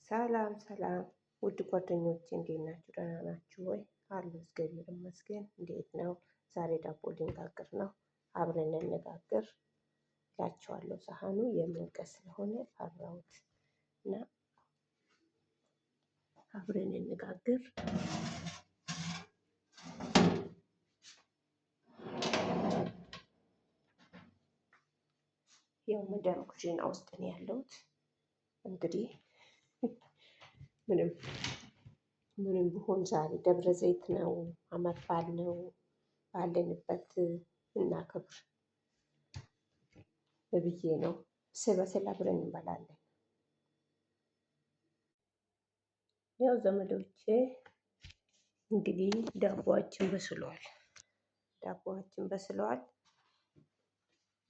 ሰላም ሰላም ውድ ጓደኞቼ እንዴት ናችሁ? ደህና ናችሁ ወይ? አሉ እግዚአብሔር ይመስገን። እንዴት ነው? ዛሬ ዳቦ ልንጋግር ነው። አብረን እንነጋገር እላችኋለሁ። ሳህኑ የምንቀር ስለሆነ ፈራሁት እና አብረን እንነጋገር። ያው መዳም ኩሽና ውስጥ ነው ያለሁት። እንግዲህ ምንም ቢሆን ዛሬ ደብረ ዘይት ነው፣ አመት በዓል ነው። ባለንበት እናክብር ብዬ ነው። ስበስል አብረን እንበላለን። ያው ዘመዶቼ እንግዲህ ዳቦአችን በስሏል።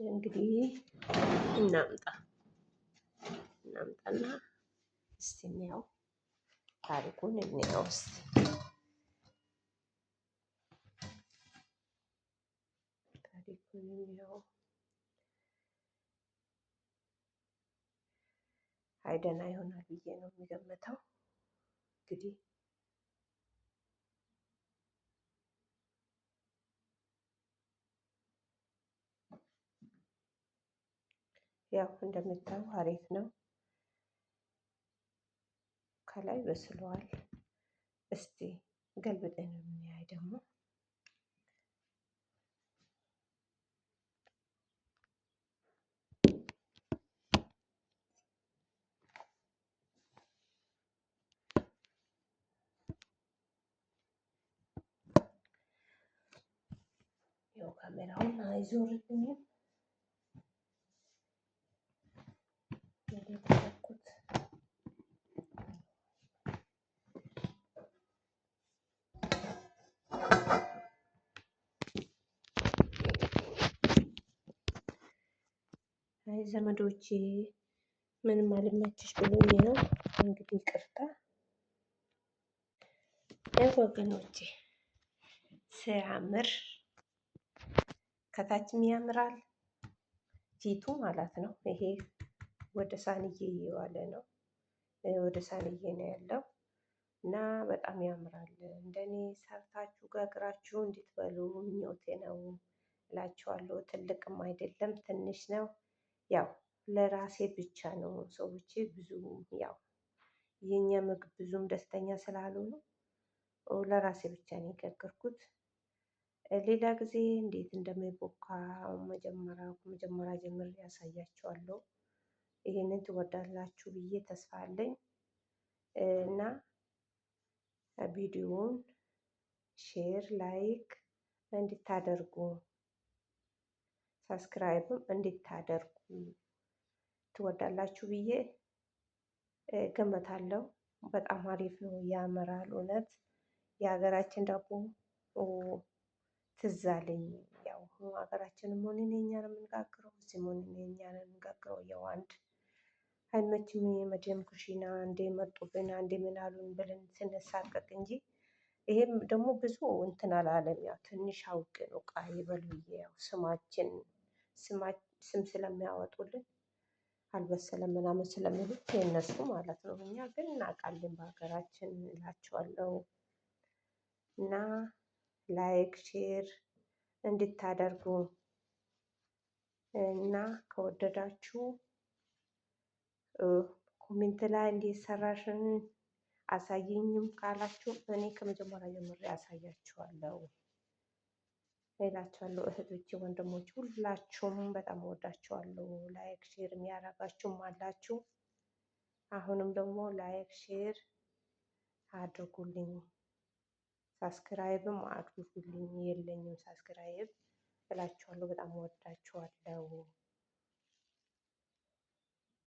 እንግዲህ እናምጣና እስቲ እንየው፣ ታሪኩን እንየው እስቲ። አይደና ይሆናል ብዬ ነው የሚገምተው። እንግዲህ ያው እንደምታዩ አሪፍ ነው። ከላይ በስሏል። እስቲ ገልብጠን እንያይ ደግሞ። ያው ካሜራውን አይዞርልኝም እንደተረኩት። አይ ዘመዶቼ ምንም አልመችሽ ብሎኝ ነው እንግዲህ ቅርታ ወገኖቼ። ሲያምር ከታችም ያምራል ፊቱ ማለት ነው። ይሄ ወደ ሳንዬ እየዋለ ነው፣ ወደ ሳንዬ ነው ያለው እና በጣም ያምራል። እንደኔ ሰርታችሁ ጋግራችሁ እንድትበሉ ምኞቴ ነው እላችኋለሁ። ትልቅም አይደለም ትንሽ ነው። ያው ለራሴ ብቻ ነው። ሰዎች ብዙ ያው የኛ ምግብ ብዙም ደስተኛ ስላልሆኑ ለራሴ ብቻ ነው የጋገርኩት። ሌላ ጊዜ እንዴት እንደሚቦካ መጀመሪያ ጀምሬ ያሳያችኋለሁ። ይሄንን ትወዳላችሁ ብዬ ተስፋ አለኝ እና ቪዲዮውን ሼር፣ ላይክ እንድታደርጉ ሰብስክራይብም እንድታደርጉ ትወዳላችሁ ብዬ ገምታለሁ። በጣም አሪፍ ነው፣ ያምራል። እውነት የሀገራችን ዳቦ ትዝ አለኝ። ያው ሀገራችንም ሆነን የኛ ነው የምንጋግረው፣ እዚህም ሆነን የኛ ነው የምንጋግረው። ያው አንድ አይመችም የመዳም ኩሽና አንዴ መጡብን አንዴ ምን አሉን ብለን ስንሳቀቅ እንጂ ይሄም ደግሞ ብዙ እንትን አላለም። ያው ትንሽ አውቄ ነው ዕቃ ይበሉ ብዬ ያው ስም ስለሚያወጡልን አልበሰለም ምናምን ስለሚሉት የእነሱ ማለት ነው። እኛ ግን እናውቃለን በሀገራችን እላቸዋለሁ። እና ላይክ ሼር እንድታደርጉ እና ከወደዳችሁ ኮሜንት ላይ እንዴት ሰራሽን አሳየኝም ካላችሁ እኔ ከመጀመሪያ ጀምሬ አሳያችኋለሁ እላችኋለሁ። እህቶቼ ወንድሞች ሁላችሁም በጣም እወዳችኋለሁ። ላይክ ሼር የሚያደርጋችሁም አላችሁ። አሁንም ደግሞ ላይክ ሼር አድርጉልኝ፣ ሳብስክራይብም አድርጉልኝ። የለኝም ሳብስክራይብ እላችኋለሁ። በጣም እወዳችኋለሁ።